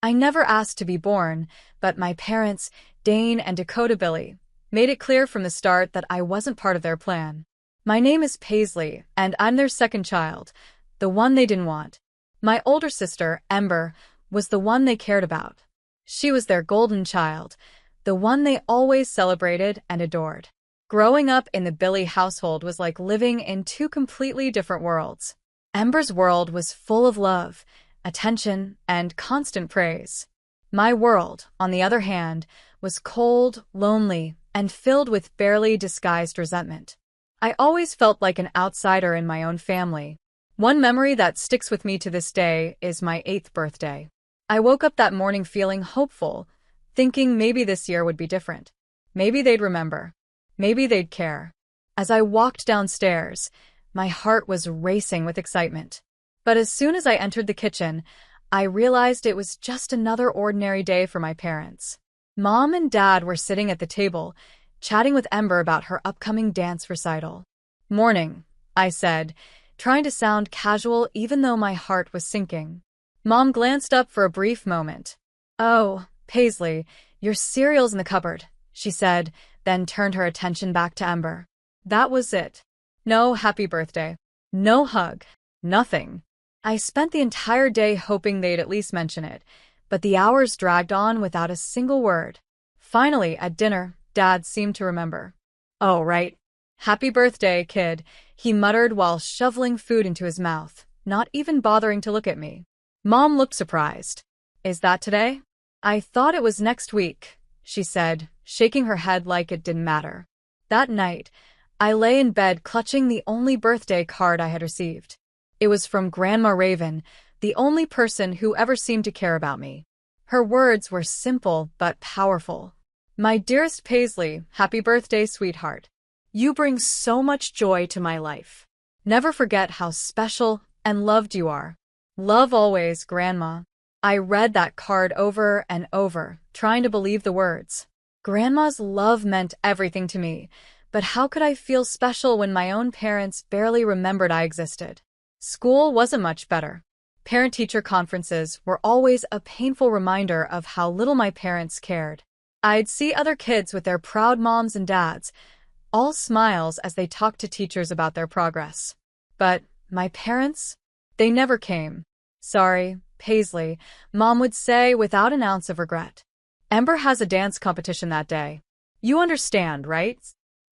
I never asked to be born, but my parents, Dane and Dakota Billy, made it clear from the start that I wasn't part of their plan. My name is Paisley, and I'm their second child, the one they didn't want. My older sister, Ember, was the one they cared about. She was their golden child, the one they always celebrated and adored. Growing up in the Billy household was like living in two completely different worlds. Ember's world was full of love, attention, and constant praise. My world, on the other hand, was cold, lonely, and filled with barely disguised resentment. I always felt like an outsider in my own family. One memory that sticks with me to this day is my 8th birthday. I woke up that morning feeling hopeful, thinking maybe this year would be different. Maybe they'd remember. Maybe they'd care. As I walked downstairs, my heart was racing with excitement. But as soon as I entered the kitchen, I realized it was just another ordinary day for my parents. Mom and Dad were sitting at the table, chatting with Ember about her upcoming dance recital. "Morning," I said, trying to sound casual even though my heart was sinking. Mom glanced up for a brief moment. "Oh, Paisley, your cereal's in the cupboard," she said, then turned her attention back to Ember. That was it. No happy birthday. No hug. Nothing. I spent the entire day hoping they'd at least mention it, but the hours dragged on without a single word. Finally, at dinner, Dad seemed to remember. "Oh, right. Happy birthday, kid," he muttered while shoveling food into his mouth, not even bothering to look at me. Mom looked surprised. "Is that today?" "I thought it was next week," she said, shaking her head like it didn't matter. That night, I lay in bed clutching the only birthday card I had received. It was from Grandma Raven, the only person who ever seemed to care about me. Her words were simple but powerful. "My dearest Paisley, happy birthday, sweetheart. You bring so much joy to my life. Never forget how special and loved you are. Love always, Grandma." I read that card over and over, trying to believe the words. Grandma's love meant everything to me, but how could I feel special when my own parents barely remembered I existed? School wasn't much better. Parent-teacher conferences were always a painful reminder of how little my parents cared. I'd see other kids with their proud moms and dads, all smiles as they talked to teachers about their progress. But my parents? They never came. "Sorry, Paisley," Mom would say without an ounce of regret. "Ember has a dance competition that day. You understand, right?"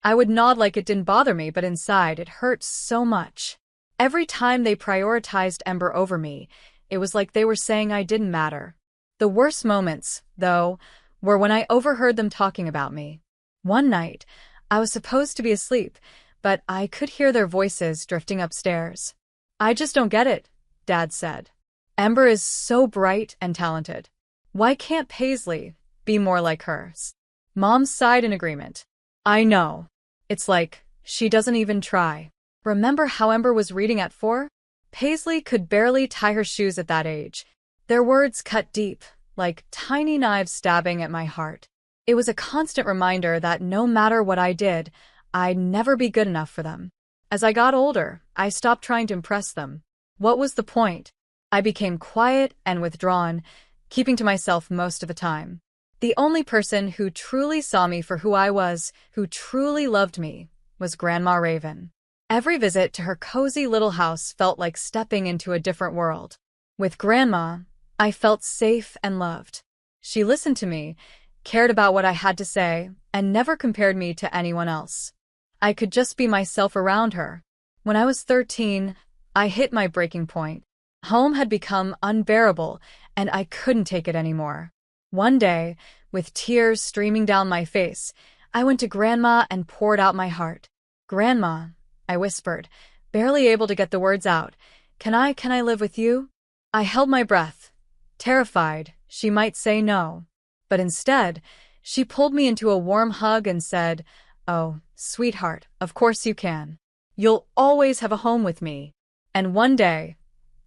I would nod like it didn't bother me, but inside it hurt so much. Every time they prioritized Ember over me, it was like they were saying I didn't matter. The worst moments, though, were when I overheard them talking about me. One night, I was supposed to be asleep, but I could hear their voices drifting upstairs. "I just don't get it," Dad said. "Ember is so bright and talented. Why can't Paisley be more like hers?" Mom sighed in agreement. "I know. It's like she doesn't even try. Remember how Ember was reading at 4? Paisley could barely tie her shoes at that age." Their words cut deep, like tiny knives stabbing at my heart. It was a constant reminder that no matter what I did, I'd never be good enough for them. As I got older, I stopped trying to impress them. What was the point? I became quiet and withdrawn, keeping to myself most of the time. The only person who truly saw me for who I was, who truly loved me, was Grandma Raven. Every visit to her cozy little house felt like stepping into a different world. With Grandma, I felt safe and loved. She listened to me, cared about what I had to say, and never compared me to anyone else. I could just be myself around her. When I was 13, I hit my breaking point. Home had become unbearable, and I couldn't take it anymore. One day, with tears streaming down my face, I went to Grandma and poured out my heart. "Grandma," I whispered, barely able to get the words out, Can I live with you?" I held my breath, terrified she might say no. But instead, she pulled me into a warm hug and said, "Oh, sweetheart, of course you can. You'll always have a home with me. And one day,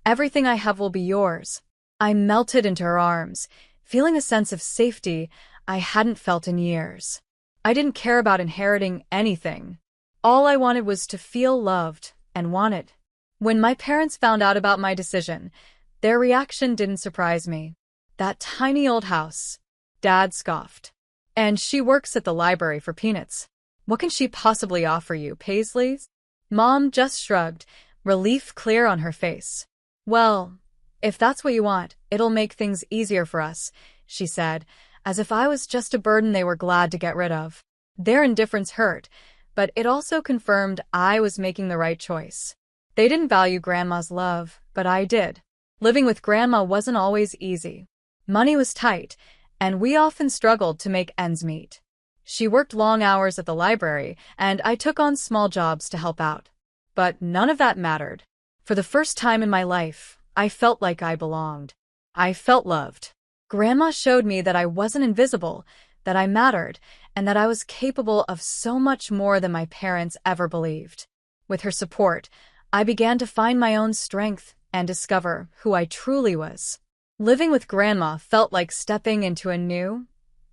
everything I have will be yours." I melted into her arms, feeling a sense of safety I hadn't felt in years. I didn't care about inheriting anything. All I wanted was to feel loved and wanted. When my parents found out about my decision, their reaction didn't surprise me. That tiny old house. Dad scoffed. And she works at the library for peanuts. What can she possibly offer you, Paisley? Mom just shrugged, relief clear on her face. Well, if that's what you want, it'll make things easier for us, she said, as if I was just a burden they were glad to get rid of. Their indifference hurt, but it also confirmed I was making the right choice. They didn't value Grandma's love, but I did. Living with Grandma wasn't always easy. Money was tight, and we often struggled to make ends meet. She worked long hours at the library, and I took on small jobs to help out. But none of that mattered. For the first time in my life, I felt like I belonged. I felt loved. Grandma showed me that I wasn't invisible, that I mattered, and that I was capable of so much more than my parents ever believed. With her support, I began to find my own strength and discover who I truly was. Living with Grandma felt like stepping into a new,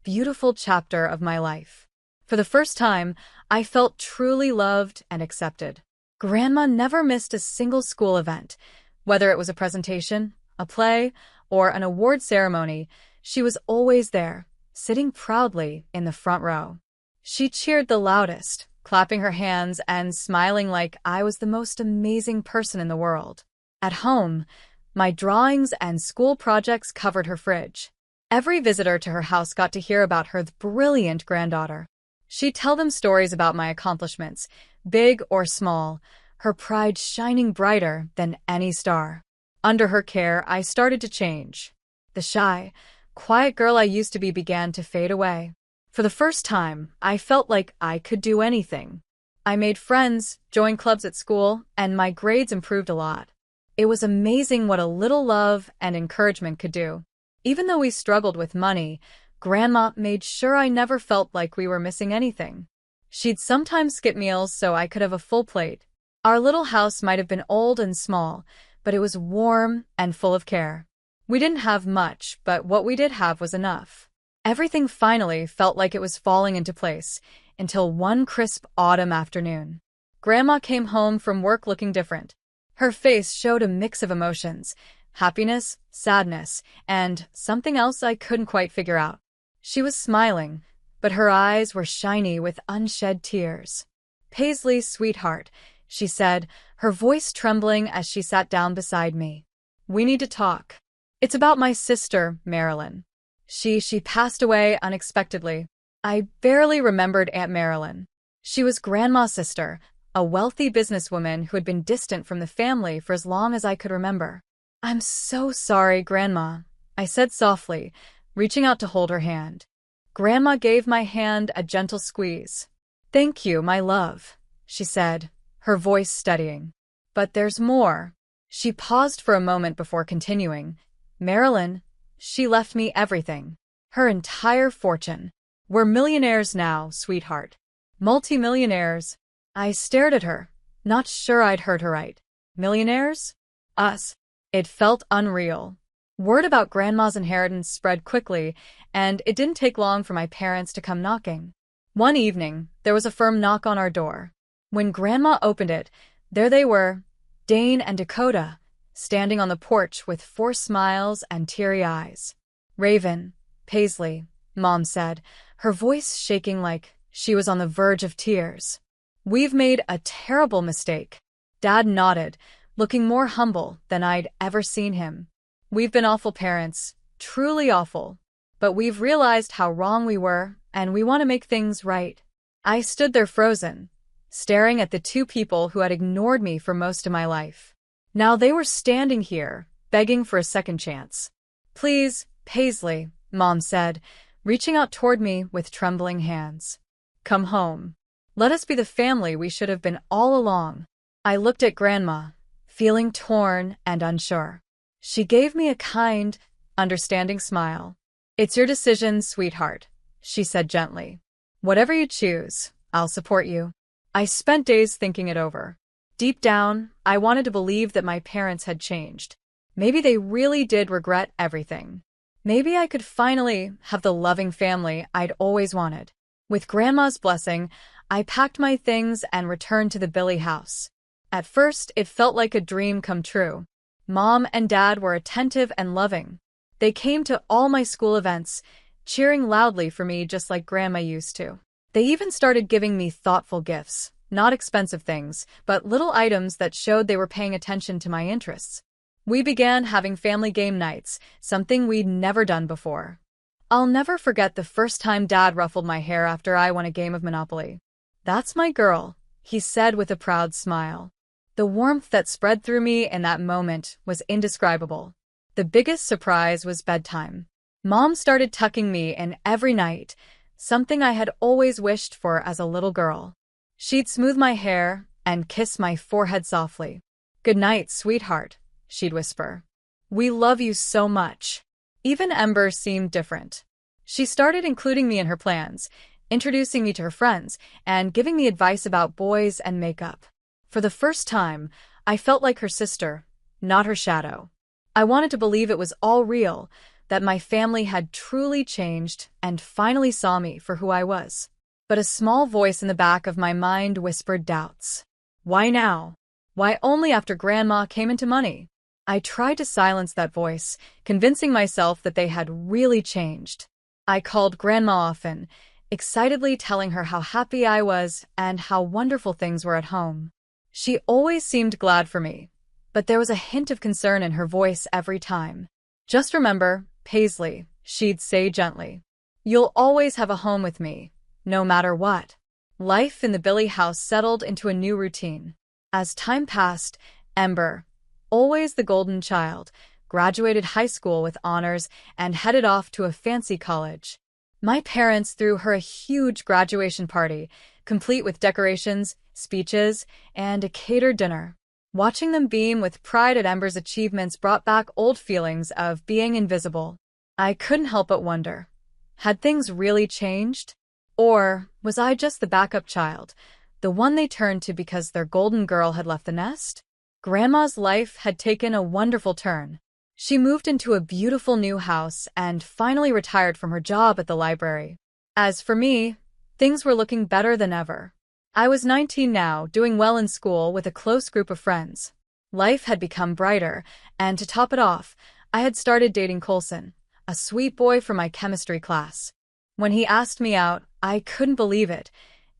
beautiful chapter of my life. For the first time, I felt truly loved and accepted. Grandma never missed a single school event. Whether it was a presentation, a play, or an award ceremony, she was always there, sitting proudly in the front row. She cheered the loudest, clapping her hands and smiling like I was the most amazing person in the world. At home, my drawings and school projects covered her fridge. Every visitor to her house got to hear about her brilliant granddaughter. She'd tell them stories about my accomplishments, big or small, her pride shining brighter than any star. Under her care, I started to change. The shy, quiet girl I used to be began to fade away. For the first time, I felt like I could do anything. I made friends, joined clubs at school, and my grades improved a lot. It was amazing what a little love and encouragement could do. Even though we struggled with money, Grandma made sure I never felt like we were missing anything. She'd sometimes skip meals so I could have a full plate. Our little house might have been old and small, but it was warm and full of care. We didn't have much, but what we did have was enough. Everything finally felt like it was falling into place, until one crisp autumn afternoon. Grandma came home from work looking different. Her face showed a mix of emotions, happiness, sadness, and something else I couldn't quite figure out. She was smiling, but her eyes were shiny with unshed tears. "Paisley, sweetheart," she said, her voice trembling as she sat down beside me. "We need to talk. It's about my sister, Marilyn. She passed away unexpectedly." I barely remembered Aunt Marilyn. She was Grandma's sister, a wealthy businesswoman who had been distant from the family for as long as I could remember. "I'm so sorry, Grandma," I said softly, reaching out to hold her hand. Grandma gave my hand a gentle squeeze. "Thank you, my love," she said, her voice steadying. "But there's more." She paused for a moment before continuing. "Marilyn, she left me everything. Her entire fortune. We're millionaires now, sweetheart. Multi-millionaires." I stared at her, not sure I'd heard her right. Millionaires? Us. It felt unreal. Word about Grandma's inheritance spread quickly, and it didn't take long for my parents to come knocking. One evening, there was a firm knock on our door. When Grandma opened it, there they were, Dane and Dakota, standing on the porch with forced smiles and teary eyes. "Raven, Paisley," Mom said, her voice shaking like she was on the verge of tears. "We've made a terrible mistake." Dad nodded, looking more humble than I'd ever seen him. "We've been awful parents, truly awful. But we've realized how wrong we were, and we want to make things right." I stood there frozen, staring at the two people who had ignored me for most of my life. Now they were standing here, begging for a second chance. "Please, Paisley," Mom said, reaching out toward me with trembling hands. "Come home. Let us be the family we should have been all along." I looked at Grandma, feeling torn and unsure. She gave me a kind, understanding smile. "It's your decision, sweetheart," she said gently. "Whatever you choose, I'll support you." I spent days thinking it over. Deep down, I wanted to believe that my parents had changed. Maybe they really did regret everything. Maybe I could finally have the loving family I'd always wanted. With Grandma's blessing, I packed my things and returned to the Billy house. At first, it felt like a dream come true. Mom and Dad were attentive and loving. They came to all my school events, cheering loudly for me just like Grandma used to. They even started giving me thoughtful gifts, not expensive things, but little items that showed they were paying attention to my interests. We began having family game nights, something we'd never done before. I'll never forget the first time Dad ruffled my hair after I won a game of Monopoly. "That's my girl," he said with a proud smile. The warmth that spread through me in that moment was indescribable. The biggest surprise was bedtime. Mom started tucking me in every night, something I had always wished for as a little girl. She'd smooth my hair and kiss my forehead softly. "Good night, sweetheart," she'd whisper. "We love you so much." Even Ember seemed different. She started including me in her plans, introducing me to her friends, and giving me advice about boys and makeup. For the first time, I felt like her sister, not her shadow. I wanted to believe it was all real, that my family had truly changed and finally saw me for who I was. But a small voice in the back of my mind whispered doubts. Why now? Why only after Grandma came into money? I tried to silence that voice, convincing myself that they had really changed. I called Grandma often, excitedly telling her how happy I was and how wonderful things were at home. She always seemed glad for me, but there was a hint of concern in her voice every time. "Just remember, Paisley," she'd say gently. "You'll always have a home with me, no matter what." Life in the Billy house settled into a new routine. As time passed, Ember, always the golden child, graduated high school with honors and headed off to a fancy college. My parents threw her a huge graduation party, complete with decorations, speeches, and a catered dinner. Watching them beam with pride at Ember's achievements brought back old feelings of being invisible. I couldn't help but wonder, had things really changed? Or was I just the backup child, the one they turned to because their golden girl had left the nest? Grandma's life had taken a wonderful turn. She moved into a beautiful new house and finally retired from her job at the library. As for me, things were looking better than ever. I was 19 now, doing well in school with a close group of friends. Life had become brighter, and to top it off, I had started dating Coulson, a sweet boy from my chemistry class. When he asked me out, I couldn't believe it.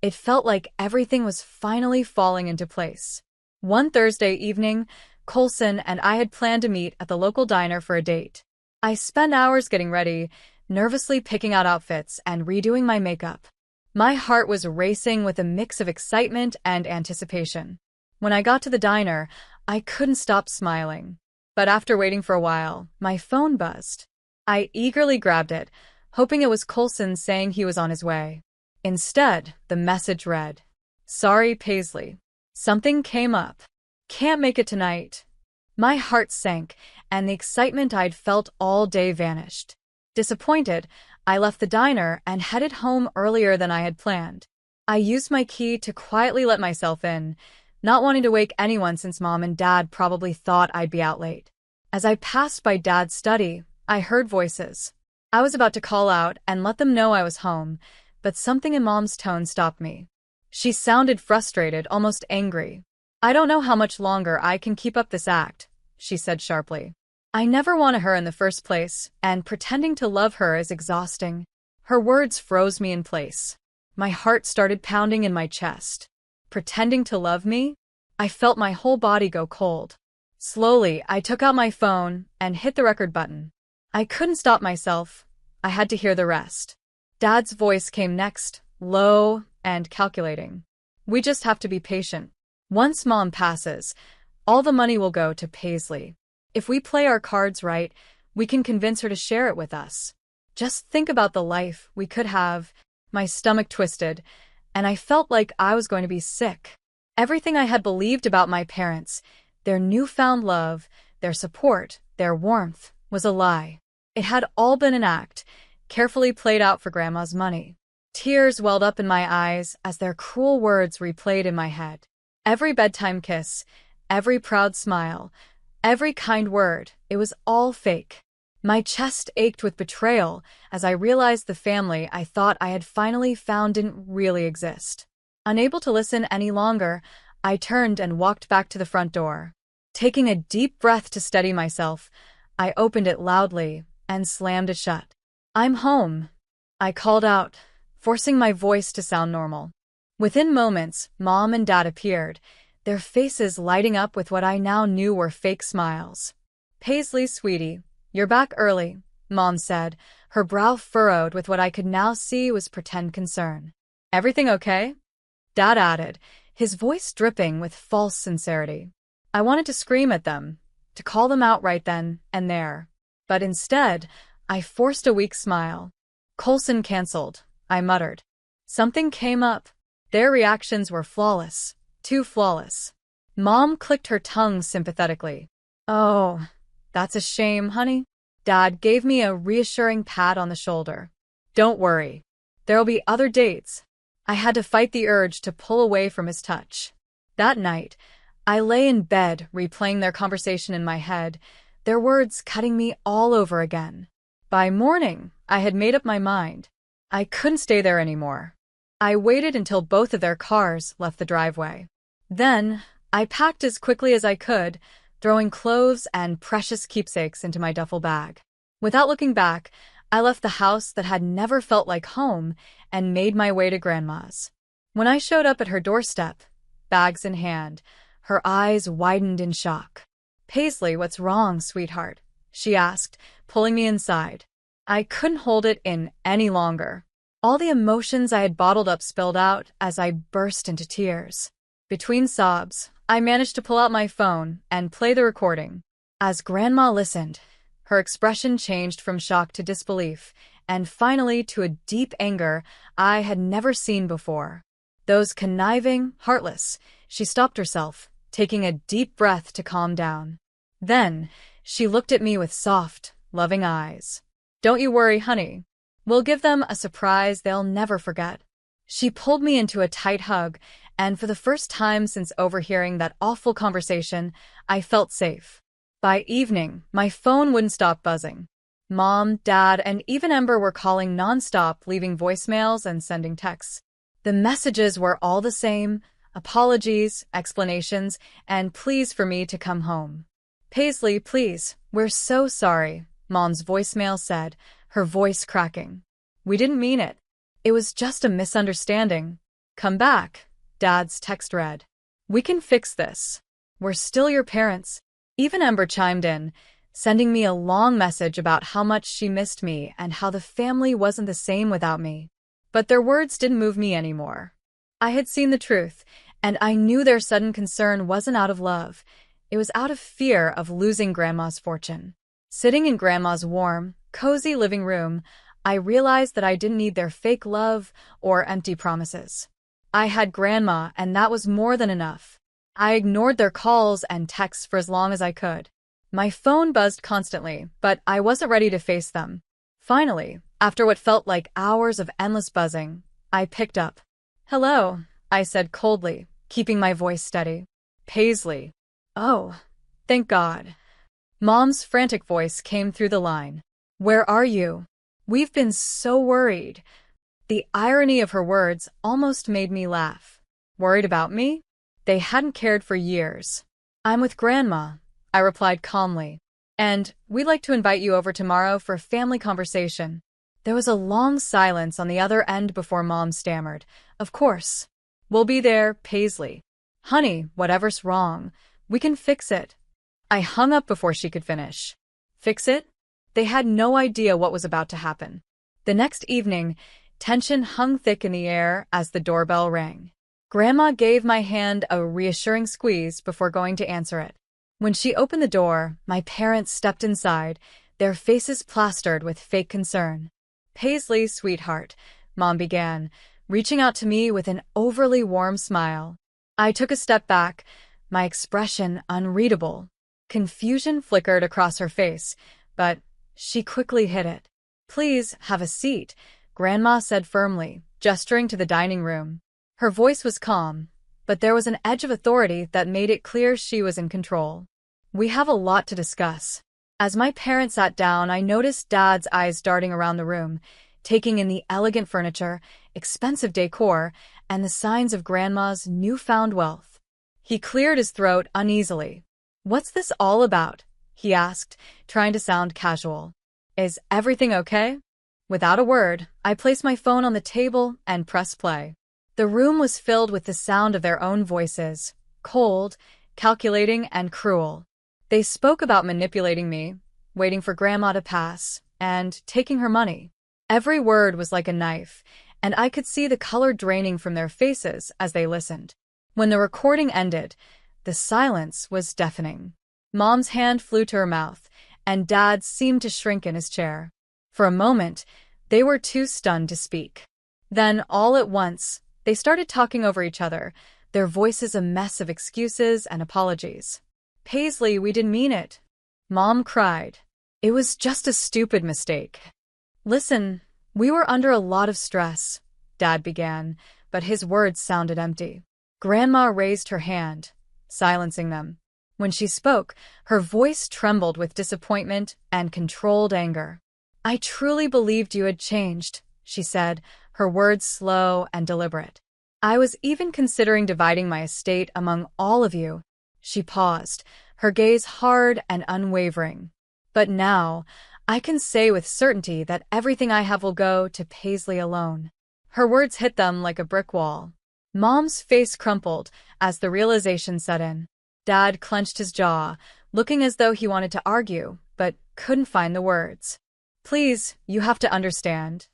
It felt like everything was finally falling into place. One Thursday evening, Coulson and I had planned to meet at the local diner for a date. I spent hours getting ready, nervously picking out outfits and redoing my makeup. My heart was racing with a mix of excitement and anticipation. When I got to the diner, I couldn't stop smiling. But after waiting for a while, my phone buzzed. I eagerly grabbed it, hoping it was Coulson saying he was on his way. Instead, the message read, "Sorry, Paisley. Something came up. Can't make it tonight." My heart sank, and the excitement I'd felt all day vanished. Disappointed, I left the diner and headed home earlier than I had planned. I used my key to quietly let myself in, not wanting to wake anyone since Mom and Dad probably thought I'd be out late. As I passed by Dad's study, I heard voices. I was about to call out and let them know I was home, but something in Mom's tone stopped me. She sounded frustrated, almost angry. "I don't know how much longer I can keep up this act," she said sharply. "I never wanted her in the first place, and pretending to love her is exhausting." Her words froze me in place. My heart started pounding in my chest. Pretending to love me? I felt my whole body go cold. Slowly, I took out my phone and hit the record button. I couldn't stop myself. I had to hear the rest. Dad's voice came next, low and calculating. "We just have to be patient. Once Mom passes, all the money will go to Paisley. If we play our cards right, we can convince her to share it with us. Just think about the life we could have." My stomach twisted, and I felt like I was going to be sick. Everything I had believed about my parents, their newfound love, their support, their warmth, was a lie. It had all been an act, carefully played out for Grandma's money. Tears welled up in my eyes as their cruel words replayed in my head. Every bedtime kiss, every proud smile, every kind word, it was all fake. My chest ached with betrayal as I realized the family I thought I had finally found didn't really exist. Unable to listen any longer, I turned and walked back to the front door. Taking a deep breath to steady myself, I opened it loudly, and slammed it shut. "I'm home," I called out, forcing my voice to sound normal. Within moments, Mom and Dad appeared, their faces lighting up with what I now knew were fake smiles. "Paisley, sweetie, you're back early," Mom said, her brow furrowed with what I could now see was pretend concern. "Everything okay?" Dad added, his voice dripping with false sincerity. I wanted to scream at them, to call them out right then and there. But instead, I forced a weak smile. "Coulson canceled," I muttered. Something came up. Their reactions were flawless, too flawless. Mom clicked her tongue sympathetically. "Oh, that's a shame, honey." Dad gave me a reassuring pat on the shoulder. "Don't worry. There'll be other dates." I had to fight the urge to pull away from his touch. That night, I lay in bed replaying their conversation in my head, their words cutting me all over again. By morning, I had made up my mind. I couldn't stay there anymore. I waited until both of their cars left the driveway. Then, I packed as quickly as I could, throwing clothes and precious keepsakes into my duffel bag. Without looking back, I left the house that had never felt like home and made my way to Grandma's. When I showed up at her doorstep, bags in hand, her eyes widened in shock. "Paisley, what's wrong, sweetheart?" she asked, pulling me inside. I couldn't hold it in any longer. All the emotions I had bottled up spilled out as I burst into tears. Between sobs, I managed to pull out my phone and play the recording. As Grandma listened, her expression changed from shock to disbelief, and finally to a deep anger I had never seen before. Those conniving, heartless, she stopped herself, taking a deep breath to calm down. Then, she looked at me with soft, loving eyes. "Don't you worry, honey. We'll give them a surprise they'll never forget." She pulled me into a tight hug, and for the first time since overhearing that awful conversation, I felt safe. By evening, my phone wouldn't stop buzzing. Mom, Dad, and even Ember were calling nonstop, leaving voicemails and sending texts. The messages were all the same: apologies, explanations, and pleas for me to come home. "Paisley, please, we're so sorry," Mom's voicemail said, her voice cracking. "We didn't mean it. It was just a misunderstanding. Come back," Dad's text read. "We can fix this. We're still your parents." Even Ember chimed in, sending me a long message about how much she missed me and how the family wasn't the same without me. But their words didn't move me anymore. I had seen the truth, and I knew their sudden concern wasn't out of love. It was out of fear of losing Grandma's fortune. Sitting in Grandma's warm, cozy living room, I realized that I didn't need their fake love or empty promises. I had Grandma, and that was more than enough. I ignored their calls and texts for as long as I could. My phone buzzed constantly, but I wasn't ready to face them. Finally, after what felt like hours of endless buzzing, I picked up. "Hello," I said coldly, keeping my voice steady. "Paisley." "Oh, thank God." Mom's frantic voice came through the line. "Where are you? We've been so worried." The irony of her words almost made me laugh. Worried about me? They hadn't cared for years. "I'm with Grandma," I replied calmly. "And we'd like to invite you over tomorrow for a family conversation." There was a long silence on the other end before Mom stammered. "Of course. We'll be there, Paisley." "Honey, whatever's wrong, we can fix it." I hung up before she could finish. Fix it? They had no idea what was about to happen. The next evening, tension hung thick in the air as the doorbell rang. Grandma gave my hand a reassuring squeeze before going to answer it. When she opened the door, my parents stepped inside, their faces plastered with fake concern. "Paisley, sweetheart," Mom began, reaching out to me with an overly warm smile. I took a step back, my expression unreadable. Confusion flickered across her face, but she quickly hid it. "Please, have a seat," Grandma said firmly, gesturing to the dining room. Her voice was calm, but there was an edge of authority that made it clear she was in control. "We have a lot to discuss." As my parents sat down, I noticed Dad's eyes darting around the room, taking in the elegant furniture, expensive decor, and the signs of Grandma's newfound wealth. He cleared his throat uneasily. "What's this all about?" he asked, trying to sound casual. Is everything okay? Without a word, I placed my phone on the table and pressed play. The room was filled with the sound of their own voices, cold, calculating, and cruel. They spoke about manipulating me, waiting for Grandma to pass, and taking her money. Every word was like a knife, and I could see the color draining from their faces as they listened. When the recording ended, the silence was deafening. Mom's hand flew to her mouth, and Dad seemed to shrink in his chair. For a moment, they were too stunned to speak. Then, all at once, they started talking over each other, their voices a mess of excuses and apologies. "Paisley, we didn't mean it," Mom cried. "It was just a stupid mistake." "Listen, we were under a lot of stress," Dad began, but his words sounded empty. Grandma raised her hand, silencing them. When she spoke, her voice trembled with disappointment and controlled anger. "I truly believed you had changed," she said, her words slow and deliberate. "I was even considering dividing my estate among all of you." She paused, her gaze hard and unwavering. "But now, I can say with certainty that everything I have will go to Paisley alone." Her words hit them like a brick wall. Mom's face crumpled as the realization set in. Dad clenched his jaw, looking as though he wanted to argue, but couldn't find the words. "Please, you have to understand,"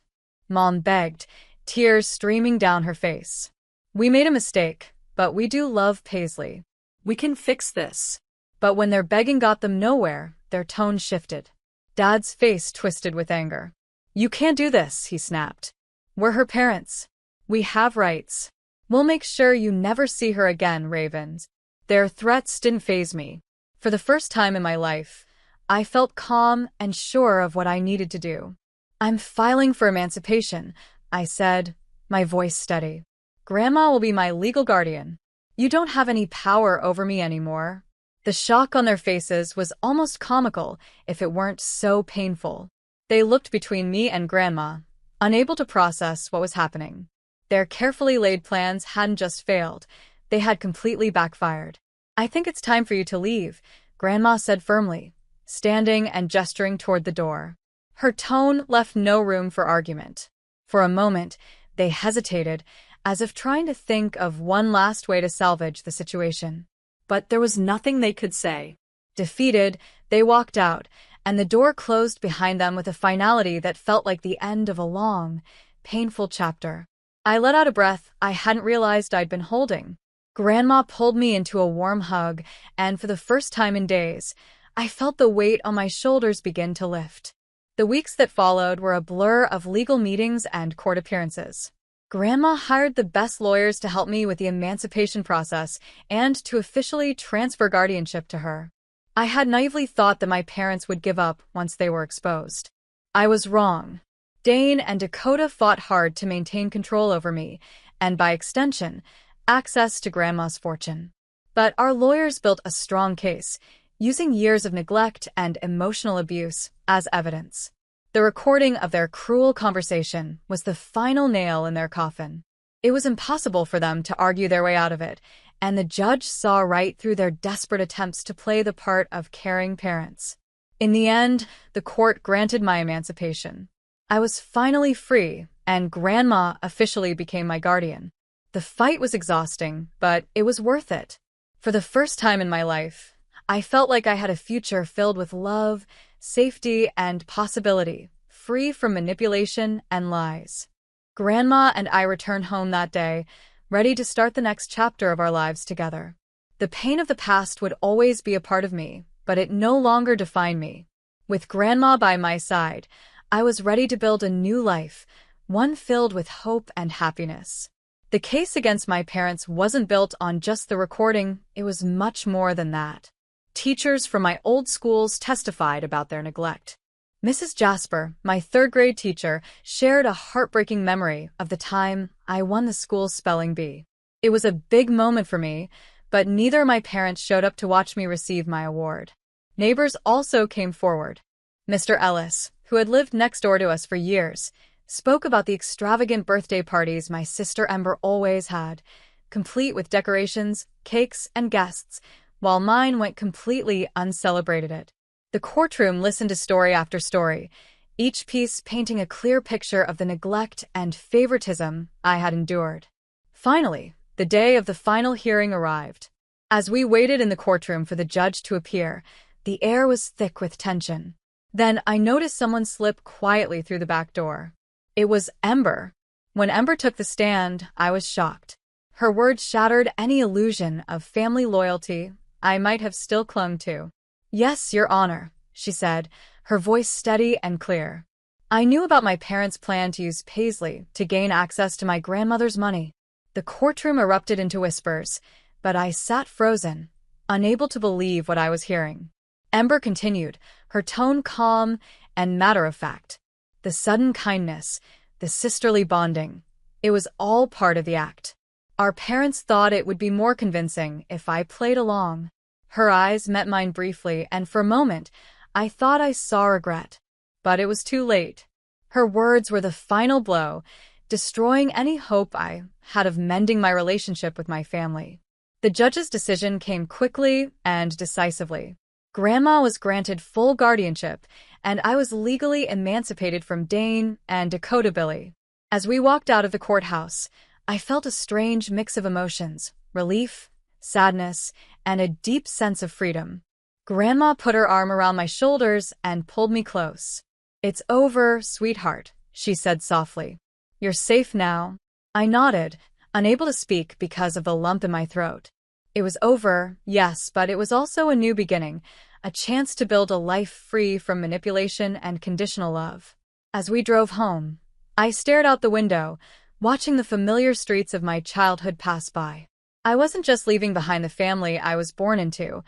Mom begged, tears streaming down her face. "We made a mistake, but we do love Paisley. We can fix this." But when their begging got them nowhere, their tone shifted. Dad's face twisted with anger. "You can't do this," he snapped. "We're her parents. We have rights. We'll make sure you never see her again, Ravens." Their threats didn't faze me. For the first time in my life, I felt calm and sure of what I needed to do. "I'm filing for emancipation," I said, my voice steady. "Grandma will be my legal guardian. You don't have any power over me anymore." The shock on their faces was almost comical if it weren't so painful. They looked between me and Grandma, unable to process what was happening. Their carefully laid plans hadn't just failed, they had completely backfired. "I think it's time for you to leave," Grandma said firmly, standing and gesturing toward the door. Her tone left no room for argument. For a moment, they hesitated, as if trying to think of one last way to salvage the situation. But there was nothing they could say. Defeated, they walked out, and the door closed behind them with a finality that felt like the end of a long, painful chapter. I let out a breath I hadn't realized I'd been holding. Grandma pulled me into a warm hug, and for the first time in days, I felt the weight on my shoulders begin to lift. The weeks that followed were a blur of legal meetings and court appearances. Grandma hired the best lawyers to help me with the emancipation process and to officially transfer guardianship to her. I had naively thought that my parents would give up once they were exposed. I was wrong. Dane and Dakota fought hard to maintain control over me, and by extension, access to Grandma's fortune. But our lawyers built a strong case, using years of neglect and emotional abuse as evidence. The recording of their cruel conversation was the final nail in their coffin. It was impossible for them to argue their way out of it, and the judge saw right through their desperate attempts to play the part of caring parents. In the end, the court granted my emancipation. I was finally free, and Grandma officially became my guardian. The fight was exhausting, but it was worth it. For the first time in my life, I felt like I had a future filled with love, safety, and possibility, free from manipulation and lies. Grandma and I returned home that day, ready to start the next chapter of our lives together. The pain of the past would always be a part of me, but it no longer defined me. With Grandma by my side, I was ready to build a new life, one filled with hope and happiness. The case against my parents wasn't built on just the recording, it was much more than that. Teachers from my old schools testified about their neglect. Mrs. Jasper, my third-grade teacher, shared a heartbreaking memory of the time I won the school's spelling bee. It was a big moment for me, but neither of my parents showed up to watch me receive my award. Neighbors also came forward. Mr. Ellis, who had lived next door to us for years, spoke about the extravagant birthday parties my sister Ember always had, complete with decorations, cakes, and guests, while mine went completely uncelebrated. The courtroom listened to story after story, each piece painting a clear picture of the neglect and favoritism I had endured. Finally, the day of the final hearing arrived. As we waited in the courtroom for the judge to appear, the air was thick with tension. Then I noticed someone slip quietly through the back door. It was Ember. When Ember took the stand, I was shocked. Her words shattered any illusion of family loyalty I might have still clung to. "Yes, Your Honor," she said, her voice steady and clear. "I knew about my parents' plan to use Paisley to gain access to my grandmother's money." The courtroom erupted into whispers, but I sat frozen, unable to believe what I was hearing. Ember continued, her tone calm and matter-of-fact. The sudden kindness, the sisterly bonding, it was all part of the act. Our parents thought it would be more convincing if I played along. Her eyes met mine briefly, and for a moment, I thought I saw regret. But it was too late. Her words were the final blow, destroying any hope I had of mending my relationship with my family. The judge's decision came quickly and decisively. Grandma was granted full guardianship, and I was legally emancipated from Dane and Dakota Billy. As we walked out of the courthouse, I felt a strange mix of emotions: relief, sadness, and a deep sense of freedom. Grandma put her arm around my shoulders and pulled me close. "It's over, sweetheart," she said softly. "You're safe now." I nodded, unable to speak because of the lump in my throat. It was over, yes, but it was also a new beginning, a chance to build a life free from manipulation and conditional love. As we drove home, I stared out the window, watching the familiar streets of my childhood pass by. I wasn't just leaving behind the family I was born into.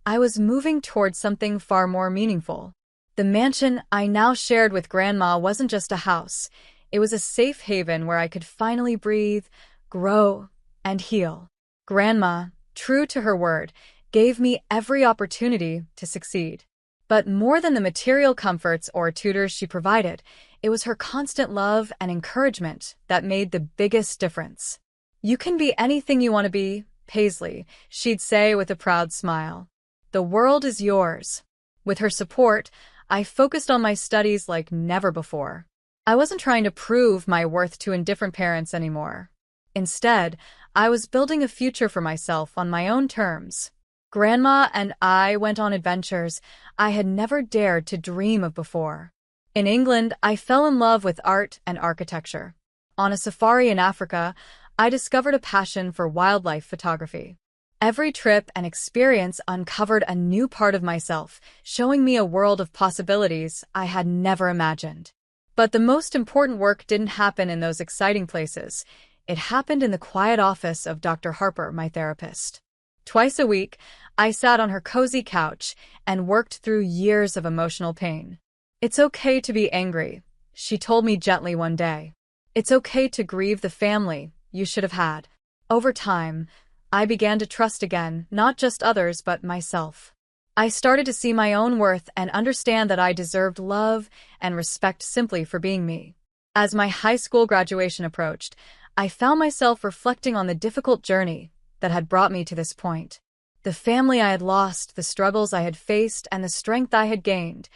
I was moving towards something far more meaningful. The mansion I now shared with Grandma wasn't just a house. It was a safe haven where I could finally breathe, grow, and heal. Grandma, true to her word, gave me every opportunity to succeed. But more than the material comforts or tutors she provided, it was her constant love and encouragement that made the biggest difference. "You can be anything you want to be, Paisley," she'd say with a proud smile. "The world is yours." With her support, I focused on my studies like never before. I wasn't trying to prove my worth to indifferent parents anymore. Instead, I was building a future for myself on my own terms. Grandma and I went on adventures I had never dared to dream of before. In England, I fell in love with art and architecture. On a safari in Africa, I discovered a passion for wildlife photography. Every trip and experience uncovered a new part of myself, showing me a world of possibilities I had never imagined. But the most important work didn't happen in those exciting places. It happened in the quiet office of Dr. Harper, my therapist. Twice a week, I sat on her cozy couch and worked through years of emotional pain. "It's okay to be angry," she told me gently one day. "It's okay to grieve the family you should have had." Over time, I began to trust again, not just others, but myself. I started to see my own worth and understand that I deserved love and respect simply for being me. As my high school graduation approached, I found myself reflecting on the difficult journey that had brought me to this point. The family I had lost, the struggles I had faced, and the strength I had gained,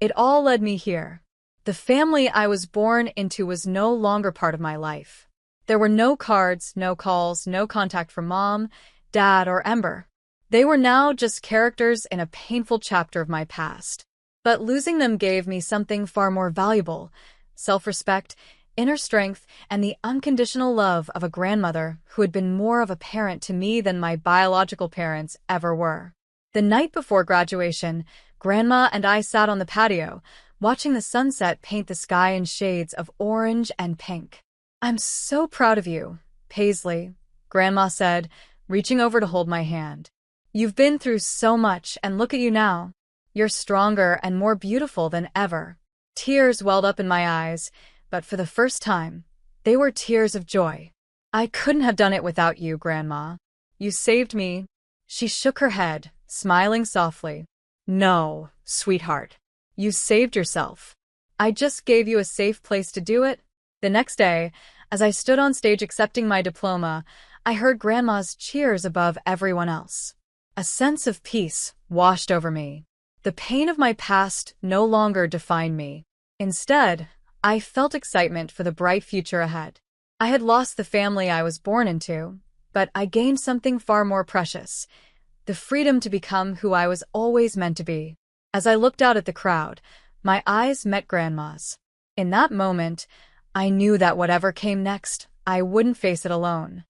it all led me here. The family I was born into was no longer part of my life. There were no cards, no calls, no contact from Mom, Dad, or Ember. They were now just characters in a painful chapter of my past. But losing them gave me something far more valuable: self-respect, inner strength, and the unconditional love of a grandmother who had been more of a parent to me than my biological parents ever were. The night before graduation, Grandma and I sat on the patio, watching the sunset paint the sky in shades of orange and pink. "I'm so proud of you, Paisley," Grandma said, reaching over to hold my hand. "You've been through so much, and look at you now. You're stronger and more beautiful than ever." Tears welled up in my eyes, but for the first time, they were tears of joy. "I couldn't have done it without you, Grandma. You saved me." She shook her head, smiling softly. "No, sweetheart. You saved yourself. I just gave you a safe place to do it." The next day, as I stood on stage accepting my diploma, I heard Grandma's cheers above everyone else. A sense of peace washed over me. The pain of my past no longer defined me. Instead, I felt excitement for the bright future ahead. I had lost the family I was born into, but I gained something far more precious: the freedom to become who I was always meant to be. As I looked out at the crowd, my eyes met Grandma's. In that moment, I knew that whatever came next, I wouldn't face it alone.